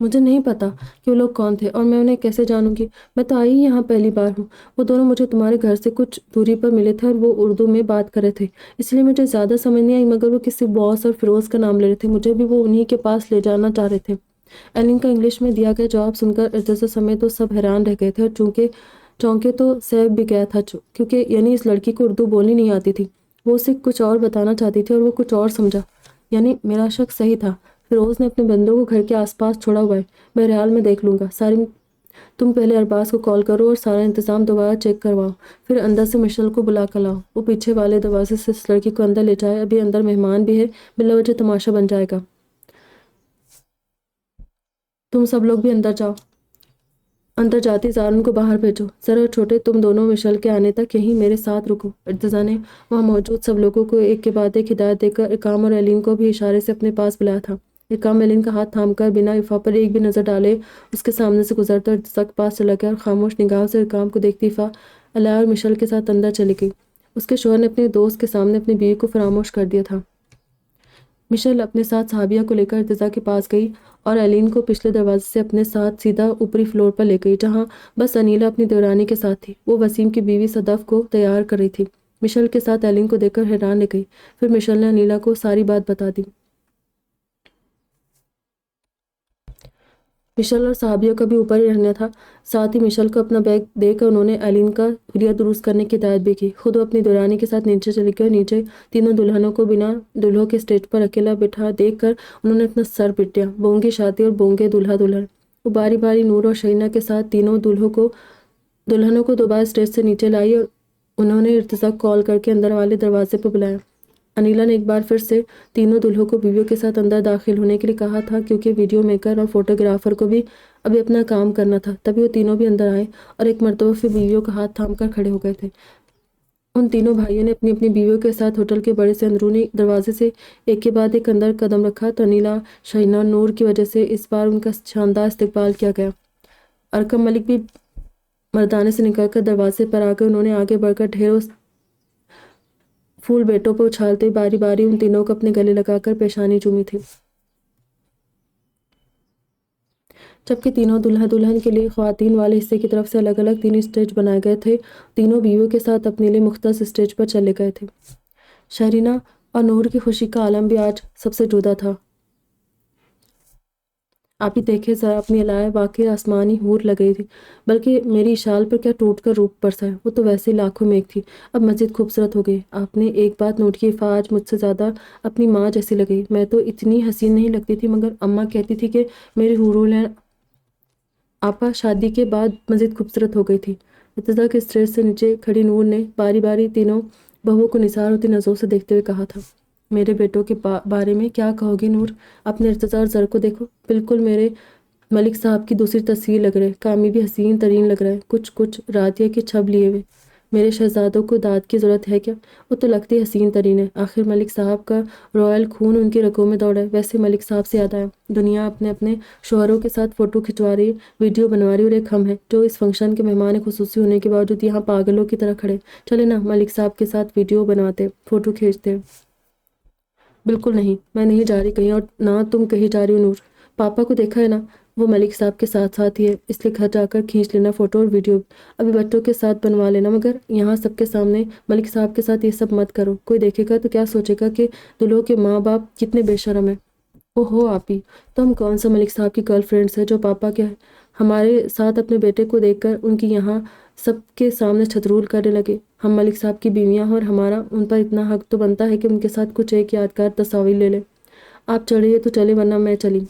مجھے نہیں پتا کہ وہ لوگ کون تھے اور میں انہیں کیسے جانوں گی؟ میں تو آئی ہی یہاں پہلی بار ہوں۔ وہ دونوں مجھے تمہارے گھر سے کچھ دوری پر ملے تھے اور وہ اردو میں بات کر رہے تھے، اس لیے مجھے زیادہ سمجھ نہیں آئی، مگر وہ کسی باس اور فیروز کا نام لے رہے تھے، مجھے بھی وہ انہی کے پاس لے جانا چاہ رہے تھے۔ ایلن کا انگلش میں دیا گیا جواب سن کر ارتزا سمیت تو سب حیران رہ گئے تھے اور چونکے تو سیب بھی گیا تھا، کیونکہ یعنی اس لڑکی کو اردو بولنی نہیں آتی تھی، وہ اسے کچھ اور بتانا چاہتی تھی اور وہ کچھ اور سمجھا۔ یعنی میرا شک صحیح تھا، فیروز نے اپنے بندوں کو گھر کے آس پاس چھوڑا ہوا ہے، بہرحال میں دیکھ لوں گا۔ تم پہلے ارباز کو کال کرو اور سارا انتظام دوبارہ چیک کرواؤ، پھر اندر سے مشل کو بلا کر لاؤ، وہ پیچھے والے دروازے سے اس لڑکی کو اندر لے جائے، ابھی اندر مہمان بھی ہے، بلا وجہ تماشا بن جائے گا۔ تم سب لوگ بھی اندر جاؤ، اندر جاتی زارن کو باہر بھیجو، سر اور چھوٹے تم دونوں مشل کے آنے تک یہیں میرے ساتھ رکو۔ ارتزا نے وہاں موجود سب لوگوں کو ایک کے بعد ایک ہدایت دے کر اکرام اور ایلین کو بھی اشارے سے اپنے پاس بلایا تھا۔ اکرام ایلین کا ہاتھ تھام کر بنا افا پر ایک بھی نظر ڈالے اس کے سامنے سے گزرتا ارتزا کے پاس چلا گیا اور خاموش نگاہوں سے اکرام کو دیکھتی افا علیہ اور مشل کے ساتھ اندر چلی گئی۔ اس کے شوہر نے اپنے دوست کے سامنے اپنی بیوی کو فراموش کر دیا تھا۔ مشل اپنے ساتھ صحابیہ کو لے کر ارتزا کے پاس گئی اور ایلین کو پچھلے دروازے سے اپنے ساتھ سیدھا اوپری فلور پر لے گئی، جہاں بس انیلا اپنی دیورانی کے ساتھ تھی۔ وہ وسیم کی بیوی صدف کو تیار کر رہی تھی۔ مشل کے ساتھ ایلین کو دیکھ کر حیران رہ گئی، پھر مشل نے انیلا کو ساری بات بتا دی۔ مشل اور صحابیوں کا بھی اوپر ہی رہنا تھا، ساتھ ہی مشل کو اپنا بیگ دے کر انہوں نے ایلین کا حلیہ درست کرنے کی ہدایت بھی کی۔ خود وہ اپنی دیورانی کے ساتھ نیچے چلی گئی اور نیچے تینوں دلہنوں کو بنا دلہوں کے اسٹیج پر اکیلا بٹھا دیکھ کر انہوں نے اپنا سر پیٹیا۔ بونگی شادی اور بونگے دولہا دلہن۔ وہ باری باری نور اور شہینہ کے ساتھ تینوں دلہنوں کو دوبارہ اسٹیج سے نیچے لائی اور انہوں نے ارتزا کو کال کر کے اندر والے دروازے پر بلایا۔ انیلا نے ایک بار پھر سے تینوں دلہوں کو بیویوں کے ساتھ اندر داخل ہونے کے لیے کہا تھا، کیونکہ ویڈیو میکر اور فوٹوگرافر کو بھی ابھی اپنا کام کرنا تھا۔ تبھی وہ تینوں بھی اندر آئے اور ایک مرتبہ پھر بیویوں کا ہاتھ تھام کر کھڑے ہو گئے تھے۔ ان تینوں بھائیوں نے اپنی اپنی بیویوں کے ساتھ ہوٹل کے بڑے سے اندرونی دروازے سے ایک کے بعد ایک اندر قدم رکھا تو انیلا، شہینہ اور نور کی وجہ سے اس بار ان کا شاندار استقبال کیا گیا۔ ارقم ملک بھی مردانے سے نکل کر دروازے پر آ گئے۔ انہوں نے آگے بڑھ کر ڈھیروں پھول بیٹوں پر اچھالتے باری باری ان تینوں کو اپنے گلے لگا کر پیشانی چومی تھی، جبکہ تینوں دلہا دلہن کے لیے خواتین والے حصے کی طرف سے الگ الگ تین اسٹیج بنائے گئے تھے۔ تینوں بیویوں کے ساتھ اپنے لیے مختص اسٹیج پر چلے گئے تھے۔ شہرینہ اور نور کی خوشی کا عالم بھی آج سب سے جدا تھا۔ آپ ہی دیکھے ذرا اپنی علائے، واقعی آسمانی حور لگ رہی تھی، بلکہ میری شال پر کیا ٹوٹ کر روپ برسا ہے، وہ تو ویسے لاکھوں میں ایک تھی، اب مزید خوبصورت ہو گئی۔ آپ نے ایک بات نوٹ کی، افا آج مجھ سے زیادہ اپنی ماں جیسی لگی۔ میں تو اتنی حسین نہیں لگتی تھی، مگر اماں کہتی تھی کہ میری حورالعین آپا شادی کے بعد مزید خوبصورت ہو گئی تھی۔ ارتزا کے اسٹیج سے نیچے کھڑی نور نے باری باری تینوں بہوؤں کو نثار ہوتی نظروں سے دیکھتے ہوئے کہا تھا، میرے بیٹوں کے بارے میں کیا کہو گی نور؟ اپنے ارتزا اور زر کو دیکھو، بالکل میرے ملک صاحب کی دوسری تصویر لگ رہے، کامی بھی حسین ترین لگ رہا ہے، کچھ راتیہ کی چھب لیے ہوئے۔ میرے شہزادوں کو داد کی ضرورت ہے کیا؟ وہ تو لگتی حسین ترین ہے، آخر ملک صاحب کا رائل خون ان کی رگوں میں دوڑ ہے۔ ویسے ملک صاحب سے یاد آیا، دنیا اپنے اپنے شوہروں کے ساتھ فوٹو کھنچوا رہی، ویڈیو بنوا رہی، اور ایک ہم ہیں جو اس فنکشن کے مہمان خصوصی ہونے کے باوجود یہاں پاگلوں کی طرح کھڑے۔ چلے نا ملک صاحب کے ساتھ ویڈیو بنواتے، فوٹو کھینچتے۔ بالکل نہیں، میں نہیں جا رہی کہیں، اور نہ تم کہیں جا رہی ہو نور۔ پاپا کو دیکھا ہے نا، وہ ملک صاحب کے ساتھ ساتھ ہی ہے، اس لیے گھر جا کر کھینچ لینا فوٹو اور ویڈیو، ابھی بچوں کے ساتھ بنوا لینا، مگر یہاں سب کے سامنے ملک صاحب کے ساتھ یہ سب مت کرو، کوئی دیکھے گا تو کیا سوچے گا کہ دلہوں کے ماں باپ کتنے بے شرم ہیں۔ اوہو آپی، تو ہم کون سا ملک صاحب کی گرل فرینڈس ہیں جو پاپا کے ہمارے ساتھ اپنے بیٹے کو دیکھ کر ان کی یہاں سب کے سامنے چھترول کرنے لگے؟ ہم ملک صاحب کی بیویاں اور ہمارا ان پر اتنا حق تو بنتا ہے کہ ان کے ساتھ کچھ ایک یادگار تصاویر لے لیں۔ آپ چڑھیے تو چلے، ورنہ میں چلی۔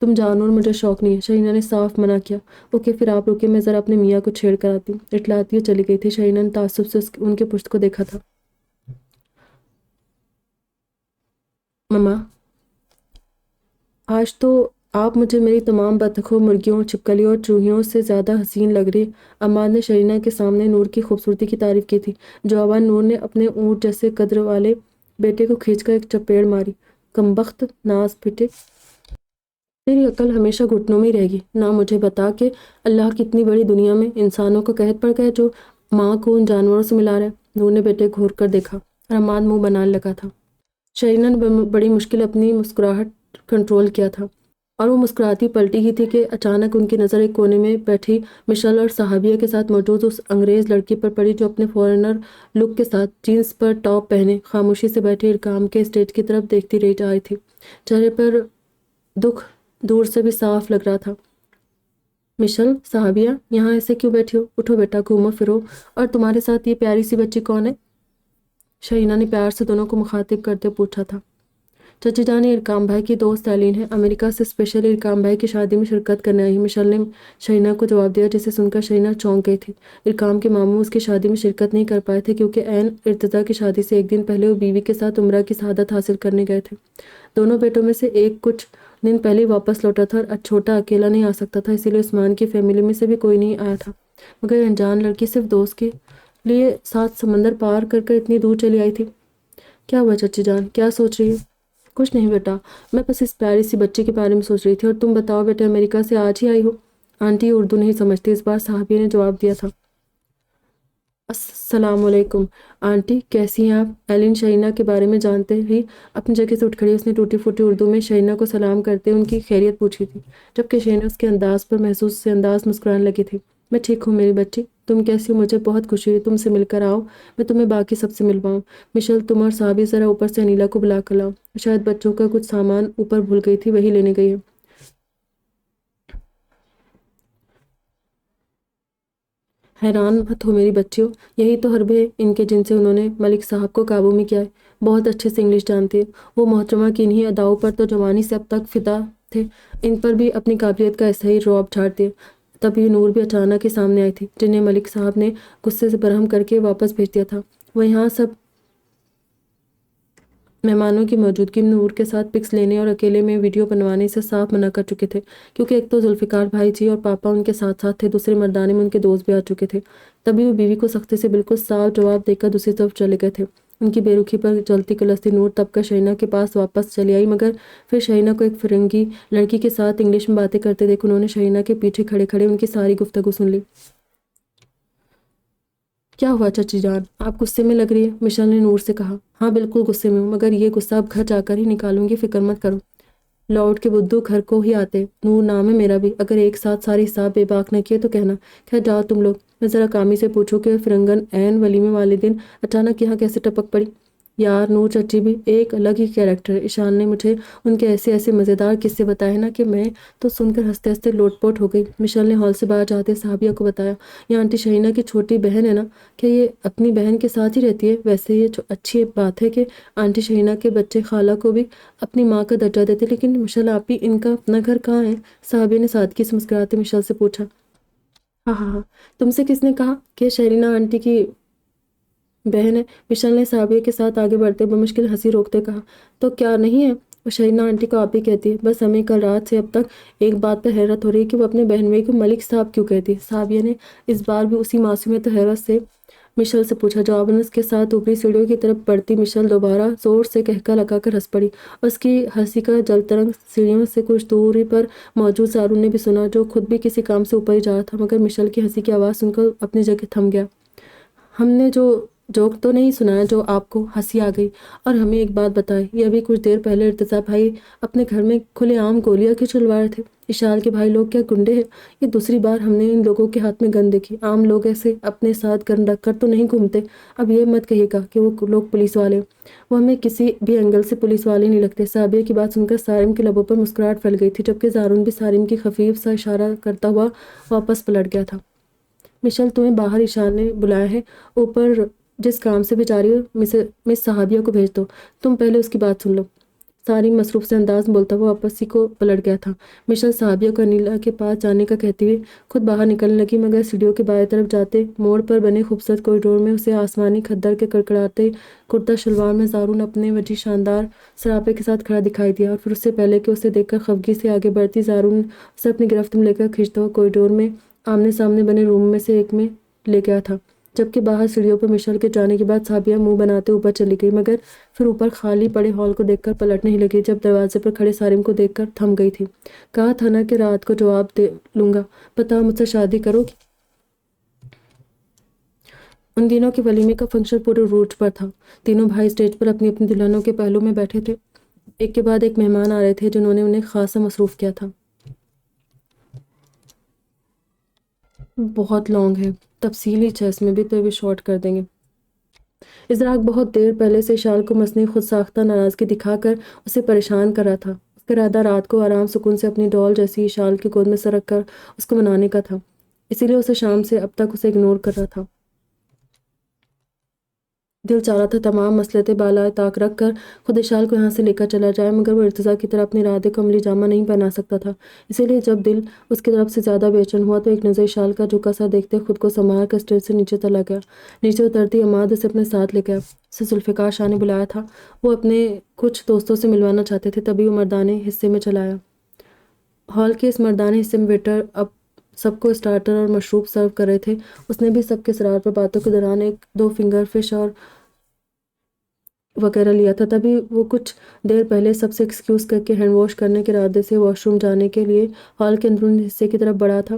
تم جانو، مجھے شوق نہیں ہے، شہینہ نے صاف منع کیا۔ اوکے پھر آپ رکے، میں ذرا اپنے میاں کو چھیڑ کر آتی ہوں، اٹلاتی ہوئی چلی گئی تھی۔ شہینہ نے تعصب سے ان کے پشت کو دیکھا تھا۔ مما، آج تو آپ مجھے میری تمام بطخوں، مرغیوں، چھپکلیوں اور چوہیوں سے زیادہ حسین لگ رہی۔ عماد نے شہینہ کے سامنے نور کی خوبصورتی کی تعریف کی تھی۔ جوان نور نے اپنے اونٹ جیسے قدر والے بیٹے کو کھینچ کر ایک چپیڑ ماری۔ کمبخت ناز بیٹے، تیری عقل ہمیشہ گھٹنوں میں ہی رہے گی، نہ مجھے بتا کہ اللہ کی اتنی بڑی دنیا میں انسانوں کا قحط پڑ گیا جو ماں کو ان جانوروں سے ملا رہا ہے۔ نور نے بیٹے گھور کر دیکھا اور عماد منہ بنانے لگا تھا۔ شہینہ نے بڑی مشکل اپنی مسکراہٹ کنٹرول کیا تھا۔ اور وہ مسکراتی پلٹی ہی تھی کہ اچانک ان کی نظر ایک کونے میں بیٹھی مشل اور صحابیہ کے ساتھ موجود اس انگریز لڑکی پر پڑی جو اپنے فورنر لک کے ساتھ جینس پر ٹاپ پہنے خاموشی سے بیٹھی ارکام کے اسٹیج کی طرف دیکھتی رہ جائی تھی۔ چہرے پر دکھ دور سے بھی صاف لگ رہا تھا۔ مشل، صحابیہ، یہاں ایسے کیوں بیٹھی ہو؟ اٹھو بیٹا، گھومو پھرو۔ اور تمہارے ساتھ یہ پیاری سی بچی کون ہے؟ شہینہ نے پیار سے دونوں کو مخاطب کرتے پوچھا تھا۔ چچی جان ارکام بھائی کی دوست ایلین ہے، امریکہ سے اسپیشل ارکام بھائی کی شادی میں شرکت کرنے آئی ہے، مشل نے شہینہ کو جواب دیا، جسے سن کر شہینہ چونک گئی تھی۔ ارکام کے ماموں اس کی شادی میں شرکت نہیں کر پائے تھے کیونکہ عین ارتضیٰ کی شادی سے ایک دن پہلے وہ بیوی کے ساتھ عمرہ کی سعادت حاصل کرنے گئے تھے۔ دونوں بیٹوں میں سے ایک کچھ دن پہلے ہی واپس لوٹا تھا اور چھوٹا اکیلا نہیں آ سکتا تھا، اسی لیے عثمان کی فیملی میں سے بھی کوئی نہیں آیا تھا، مگر انجان لڑکی صرف دوست کے لیے ساتھ سمندر پار کر کر اتنی دور چلی آئی تھی۔ کیا ہوا چچی جان، کیا سوچ رہی ہے؟ کچھ نہیں بیٹا، میں بس اس پیاری سی بچی کے بارے میں سوچ رہی تھی۔ اور تم بتاؤ بیٹے، امریکہ سے آج ہی آئی ہو؟ آنٹی اردو نہیں سمجھتی، اس بار صحابیہ نے جواب دیا تھا۔ السلام علیکم آنٹی، کیسی ہیں آپ؟ ایلین شہینہ کے بارے میں جانتے ہی اپنی جگہ سے اٹھ کھڑی۔ اس نے ٹوٹی پھوٹی اردو میں شہینہ کو سلام کرتے ان کی خیریت پوچھی تھی، جبکہ شہینہ اس کے انداز پر محسوس سے انداز مسکرانے لگی تھی۔ میں ٹھیک ہوں میری بچی، تم کیسی ہو؟ مجھے بہت خوشی ہوئی تم سے مل کر، آؤ میں تمہیں باقی سب سے ملواؤں۔ مشل، تم اور صحابی ذرا اوپر سے انیلا کو بلا کر لاؤ، شاید بچوں کا کچھ سامان اوپر بھول گئی تھی، وہی لینے گئی ہے۔ حیران مت ہو میری بچیوں، یہی تو حربے ہیں ان کے جن سے انہوں نے ملک صاحب کو قابو میں کیا ہے۔ بہت اچھے سے انگلش جانتے ہیں وہ، محترمہ کی انہی اداؤں پر تو جوانی سے اب تک فدا تھے، ان پر بھی اپنی قابلیت کا ایسا ہی رعب جھاڑتے ہیں۔ تبھی نور بھی اچانک ہی سامنے آئی تھی، جنہیں ملک صاحب نے غصے سے برہم کر کے واپس بھیج دیا تھا۔ وہ یہاں سب مہمانوں کی موجودگی میں نور کے ساتھ پکس لینے اور اکیلے میں ویڈیو بنوانے سے صاف منع کر چکے تھے، کیونکہ ایک تو ذوالفقار بھائی جی اور پاپا ان کے ساتھ ساتھ تھے، دوسرے مردانے میں ان کے دوست بھی آ چکے تھے۔ تبھی وہ بیوی کو سختی سے بالکل صاف جواب دے کر دوسری طرف چلے گئے تھے۔ ان کی بے رخی پر جلتی کلستی نور تب کا شہینہ کے پاس واپس چلی آئی، مگر پھر شہینہ کو ایک فرنگی لڑکی کے ساتھ انگلش میں باتیں کرتے دیکھ انہوں نے شہینہ کے پیچھے کھڑے کھڑے ان کی ساری گفتگو سن لی۔ کیا ہوا چچی جان، آپ غصے میں لگ رہی ہے؟ مشل نے نور سے کہا۔ ہاں بالکل غصے میں ہوں، مگر یہ غصہ اب گھر جا کر ہی نکالوں گی، فکر مت کرو۔ لوٹ کے بدھو گھر کو ہی آتے، نور نام ہے میرا بھی، اگر ایک ساتھ سارے حساب بے باک نہ کیے تو کہنا۔ خیر جاؤ تم لوگ، میں ذرا کامی سے پوچھوں کہ فرنگن عین ولیمے والے دن اچانک یہاں کیسے ٹپک پڑی۔ یار نور چچی بھی ایک الگ ہی کیریکٹر ہے، ایشان نے مجھے ان کے ایسے ایسے مزیدار قصے بتائے نا کہ میں تو سن کر ہنستے ہنستے لوٹ پوٹ ہو گئی۔ مشل نے ہال سے باہر جاتے صحابیہ کو بتایا، یہ آنٹی شہینہ کی چھوٹی بہن ہے نا، کیا یہ اپنی بہن کے ساتھ ہی رہتی ہے؟ ویسے یہ اچھی بات ہے کہ آنٹی شہینہ کے بچے خالہ کو بھی اپنی ماں کا درجہ دیتے، لیکن مشل آپ ہی ان کا اپنا گھر کہاں ہے؟ صحابیہ نے سادگی سے مسکراتے مشل سے پوچھا۔ ہاں ہاں ہاں، تم سے کس نے کہا کہ شہینہ آنٹی کی بہن ہے؟ مشل نے صحابیہ کے ساتھ آگے بڑھتے بمشکل ہنسی روکتے کہا۔ تو کیا نہیں ہے؟ وہ شہینہ آنٹی کو آپ ہی کہتی ہے، بس ہمیں کل رات سے اب تک ایک بات پر حیرت ہو رہی ہے کہ وہ اپنے بہن بھائی کو ملک صاحب کیوں کہتی ہے۔ صحابیہ نے اس بار بھی اسی معصومیت اور حیرت سے مشل سے پوچھا۔ جواباً اس کے ساتھ اوپری سیڑھیوں کی طرف بڑھتی مشل دوبارہ زور سے قہقہ لگا کر ہنس پڑی، اور اس کی ہنسی کا جل ترنگ سیڑھیوں سے کچھ دوری پر موجود زارون نے بھی سنا، جو خود بھی کسی کام سے اوپر ہی جا رہا تھا، مگر مشل کی ہنسی کی آواز سن کر اپنی جگہ تھم گیا۔ ہم نے جو جوک تو نہیں سنایا جو آپ کو ہنسی آ گئی؟ اور ہمیں ایک بات بتائیں، یہ ابھی کچھ دیر پہلے ارتضیٰ بھائی اپنے گھر میں کھلے عام گولیاں کیوں چلوا رہے تھے؟ اشال کے بھائی لوگ کیا گنڈے ہیں؟ یہ دوسری بار ہم نے ان لوگوں کے ہاتھ میں گن دیکھی، عام لوگ ایسے اپنے ساتھ گن رکھ کر تو نہیں گھومتے۔ اب یہ مت کہیے گا کہ وہ لوگ پولیس والے ہیں، وہ ہمیں کسی بھی اینگل سے پولیس والے نہیں لگتے۔ صحابیہ کی بات سن کر سارم کے لبوں پر مسکراہٹ پھیل گئی تھی، جبکہ زارون بھی سارم کی خفیف سا اشارہ کرتا ہوا واپس پلٹ گیا تھا۔ مشل، تمہیں باہر ایشان نے بلایا ہے، اوپر جس کام سے بھی جا رہی ہو مس صحابیہ کو بھیج دو، تم پہلے اس کی بات سن لو۔ سارم مصروف سے انداز میں بولتا ہوا واپس ہی کو پلٹ گیا تھا۔ مشل صحابیہ کو انیلا کے پاس جانے کا کہتی ہوئی خود باہر نکلنے لگی، مگر سیڑھیوں کے بائیں طرف جاتے موڑ پر بنے خوبصورت کوریڈور میں اسے آسمانی کھدر کے کڑکڑاتے کرتا شلوار میں زارون اپنے وجہ شاندار سراپے کے ساتھ کھڑا دکھائی دیا، اور پھر اس سے پہلے کہ اسے دیکھ کر خفگی سے آگے بڑھتی زارون اسے اپنی گرفت میں لے کر کھینچتا ہوا کوریڈور میں آمنے سامنے بنے روم میں سے ایک میں لے گیا تھا، جبکہ باہر سیڑھیوں پر مشل کے جانے کے بعد صحابیہ منہ بناتے اوپر چلی گئی، مگر پھر اوپر خالی پڑے ہال کو دیکھ کر پلٹ نہیں لگی۔ جب دروازے پر کھڑے سارم کو دیکھ کر تھم گئی تھی۔ کہا تھا نا کہ رات کو جواب دے لوں گا، بتاؤ مجھ سے شادی کرو گی؟ ان دنوں کے ولیمے کا فنکشن پورے عروج پر تھا، تینوں بھائی اسٹیج پر اپنی اپنی دلہنوں کے پہلو میں بیٹھے تھے، ایک کے بعد ایک مہمان آ رہے تھے جنہوں نے انہیں خاصا مصروف کیا تھا۔ بہت لانگ ہے، تفصیلی ہے اس میں بھی، تو یہ بھی شارٹ کر دیں گے۔ ازراق بہت دیر پہلے سے اشال کو مصنوعی خود ساختہ ناراضگی دکھا کر اسے پریشان کر رہا تھا۔ اس کا ارادہ رات کو آرام سکون سے اپنی ڈال جیسی اشال کی گود میں سرک کر اس کو منانے کا تھا، اسی لیے اسے شام سے اب تک اسے اگنور کر رہا تھا۔ دل چاہ رہا تھا تمام مصلحتیں بالائے طاق رکھ کر خود اشال کو یہاں سے لے کر چلا جائے، مگر وہ ارتضیٰ کی طرح اپنے ارادے کو عملی جامہ نہیں پہنا سکتا تھا۔ اسی لیے جب دل اس کی طرف سے زیادہ بے چین ہوا تو ایک نظر اشال کا جھکا سا دیکھتے خود کو سنبھال کر اسٹیج سے نیچے چلا گیا۔ نیچے اترتی عماد اسے اپنے ساتھ لے گیا۔ اسے ذوالفقار شاہ نے بلایا تھا، وہ اپنے کچھ دوستوں سے ملوانا چاہتے تھے، تبھی وہ مردانے حصے میں چلا آیا۔ ہال کے اس مردانے حصے میں ویٹر اب سب کو اسٹارٹر اور مشروب سرو کر رہے تھے۔ اس نے بھی سب کے اصرار پر باتوں کے دوران ایک دو فنگر فش اور وغیرہ لیا تھا، تبھی وہ کچھ دیر پہلے سب سے ایکسکیوز کر کے ہینڈ واش کرنے کے ارادے سے واش روم جانے کے لیے ہال کے اندرونی حصے کی طرف بڑھا تھا۔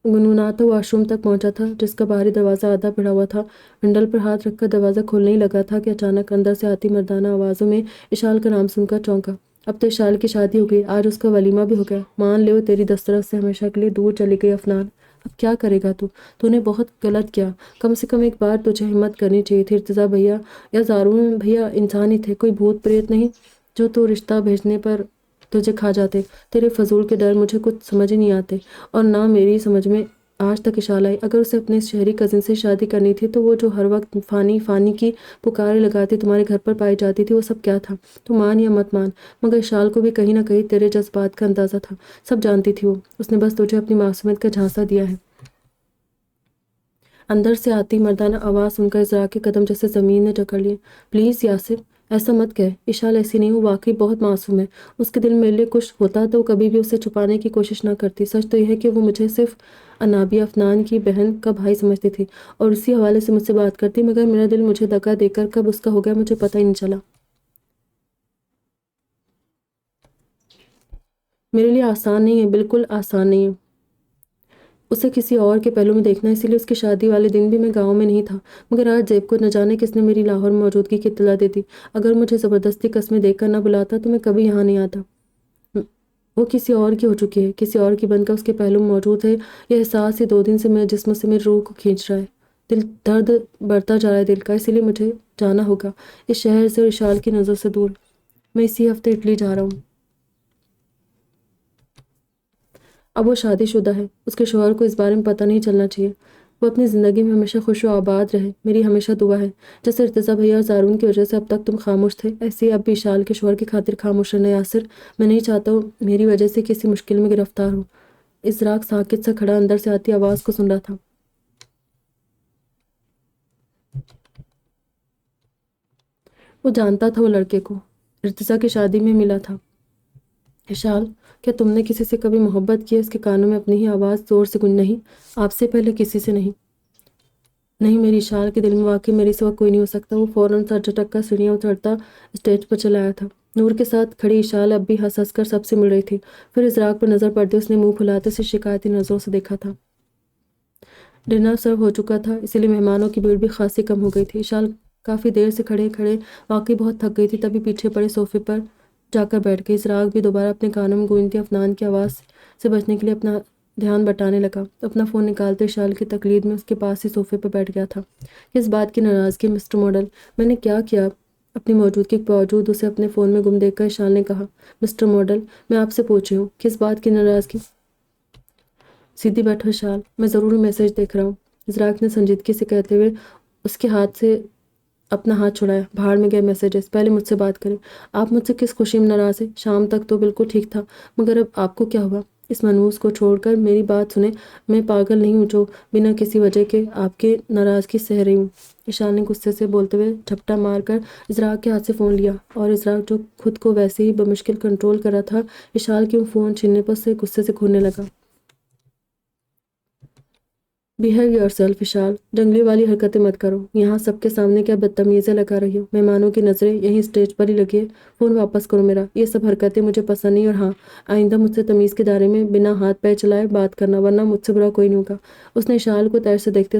گنگناتا واش روم تک پہنچا تھا جس کا باہری دروازہ آدھا بھرا ہوا تھا۔ ہینڈل پر ہاتھ رکھ کر دروازہ کھولنے ہی لگا تھا کہ اچانک اندر سے آتی مردانہ آوازوں میں اشال کا نام سن کر چونکا۔ اب تو اشال کی شادی ہو گئی، آج اس کا ولیمہ بھی ہو گیا، مان لے وہ تیری دسترس سے ہمیشہ کے لیے دور چلی گئی افنان۔ اب کیا کرے گا تو نے بہت غلط کیا، کم سے کم ایک بار تجھے ہمت کرنی چاہیے تھی۔ ارتضیٰ بھیا یا زارون بھیا انسان ہی تھے، کوئی بھوت پریت نہیں جو تو رشتہ بھیجنے پر تجھے کھا جاتے۔ تیرے فضول کے ڈر مجھے کچھ سمجھ ہی نہیں آتے، اور نہ میری سمجھ میں آج تک اشال آئی۔ اگر اسے اپنے شہری کزن سے شادی کرنی تھی تو وہ جو ہر وقت فانی فانی کی پکاریں لگاتی تمہارے گھر پر پائی جاتی تھی، وہ سب کیا تھا؟ تو مان یا مت مان، مگر اشال کو بھی کہیں نہ کہیں تیرے جذبات کا اندازہ تھا، سب جانتی تھی وہ، اس نے بس تجھے اپنی معصومیت کا جھانسا دیا ہے۔ اندر سے آتی مردانہ آواز سن کر ازراق کے قدم جیسے زمین نے جکڑ لیے۔ پلیز یاسر، ایسا مت کہہ، اشال ایسی نہیں، وہ واقعی بہت معصوم ہے۔ اس کے دل میں میرے لیے کچھ ہوتا تو وہ کبھی بھی اسے چھپانے کی کوشش نہ کرتی۔ سچ تو یہ ہے کہ وہ مجھے صرف انابیہ افنان کی بہن کا بھائی سمجھتی تھی اور اسی حوالے سے مجھ سے بات کرتی، مگر میرا دل مجھے دغا دے کر کب اس کا ہو گیا مجھے پتہ ہی نہیں چلا۔ میرے لیے آسان نہیں ہے، بالکل آسان نہیں ہے اسے کسی اور کے پہلو میں دیکھنا، اسی لیے اس کی شادی والے دن بھی میں گاؤں میں نہیں تھا، مگر آج زیب کو نہ جانے کس نے میری لاہور میں موجودگی کی اطلاع دے دی۔ اگر مجھے زبردستی قسمیں دے کر نہ بلاتا تو میں کبھی یہاں نہیں آتا۔ وہ کسی اور کی ہو چکی ہے، کسی اور کی بن کر اس کے پہلو میں موجود ہے۔ یہ احساس ہی 2 دن سے میرے جسم سے میری روح کو کھینچ رہا ہے۔ دل درد بڑھتا جا رہا ہے دل کا، اسی لیے مجھے جانا ہوگا اس شہر سے اور اشال کی نظر سے دور۔ میں اسی ہفتے اٹلی جا رہا ہوں۔ اب وہ شادی شدہ ہے، اس کے شوہر کو اس بارے میں پتہ نہیں چلنا چاہیے۔ وہ اپنی زندگی میں ہمیشہ خوش و آباد رہے، میری ہمیشہ دعا ہے۔ جیسے ارتضیٰ بھیا اور زارون کی وجہ سے اب تک تم خاموش تھے، ایسے ہی اب بھی اشال کے شوہر کی خاطر خاموش رہنا یاسر۔ میں نہیں چاہتا ہوں میری وجہ سے کسی مشکل میں گرفتار ہو۔ ازراق ساکت سا کھڑا اندر سے آتی آواز کو سن رہا تھا۔ وہ جانتا تھا وہ لڑکے کو ارتضیٰ کی شادی میں ملا تھا۔ اشال، کیا تم نے کسی سے کبھی محبت کی ہے؟ اس کے کانوں میں اپنی ہی آواز زور سے گونج، نہیں، آپ سے پہلے کسی سے نہیں۔ نہیں، میری اشال کے دل میں واقعی میری سوا کوئی نہیں ہو سکتا۔ وہ فوراً سر جھٹک کر سیڑھیاں اترتا اسٹیج پر چلا آیا تھا۔ نور کے ساتھ کھڑی اشال اب بھی ہنس ہنس کر سب سے مل رہی تھی، پھر ازراق پر نظر پڑتے اس نے منہ پھلاتے سے شکایتی نظروں سے دیکھا تھا۔ ڈنر سرو ہو چکا تھا، اسی لیے مہمانوں کی بھیڑ بھی خاصی کم ہو گئی تھی۔ اشال کافی دیر سے کھڑے کھڑے واقعی بہت تھک گئی تھی، تبھی پیچھے پڑے صوفے پر جا کر بیٹھ گئی۔ ازراق بھی دوبارہ اپنے کانوں میں گونجتی افنان کی آواز سے بچنے کے لیے اپنا دھیان بٹانے لگا، اپنا فون نکالتے اشال کی تقلید میں اس کے پاس ہی صوفے پر بیٹھ گیا تھا۔ کس بات کی ناراضگی مسٹر ماڈل؟ میں نے کیا کیا؟ اپنی موجودگی کے باوجود اسے اپنے فون میں گم دیکھ کر اشال نے کہا۔ مسٹر ماڈل، میں آپ سے پوچھ رہی ہوں، کس بات کی ناراضگی؟ سیدھی بیٹھو اشال، میں ضرور میسج دیکھ رہا ہوں، ازراق نے سنجیدگی سے کہتے ہوئے اس کے ہاتھ سے اپنا ہاتھ چھڑایا۔ بھاڑ میں گئے میسیجز، پہلے مجھ سے بات کریں۔ آپ مجھ سے کس خوشی میں ناراض ہیں؟ شام تک تو بالکل ٹھیک تھا، مگر اب آپ کو کیا ہوا؟ اس منحوس کو چھوڑ کر میری بات سنیں، میں پاگل نہیں ہوں جو بنا کسی وجہ کے آپ کے ناراضگی سہ رہی ہوں۔ اشال نے غصے سے بولتے ہوئے جھپٹا مار کر ازراق کے ہاتھ سے فون لیا، اور ازراق جو خود کو ویسے ہی بمشکل کنٹرول کر رہا تھا، اشال کے فون چھیننے پر سے غصے سے گھورنے لگا۔ بہیو یور سیلف اشال، جنگلی والی حرکتیں مت کرو، یہاں سب کے سامنے کیا بدتمیزیاں لگا رہی ہو، مہمانوں کی نظریں یہیں اسٹیج پر ہی لگی ہے۔ فون واپس کرو میرا، یہ سب حرکتیں مجھے پسند نہیں، اور ہاں، آئندہ مجھ سے تمیز کے دائرے میں بنا ہاتھ پیر چلائے بات کرنا، ورنہ مجھ سے برا کوئی نہیں ہوگا۔ اس نے اشال کو تیر سے دیکھتے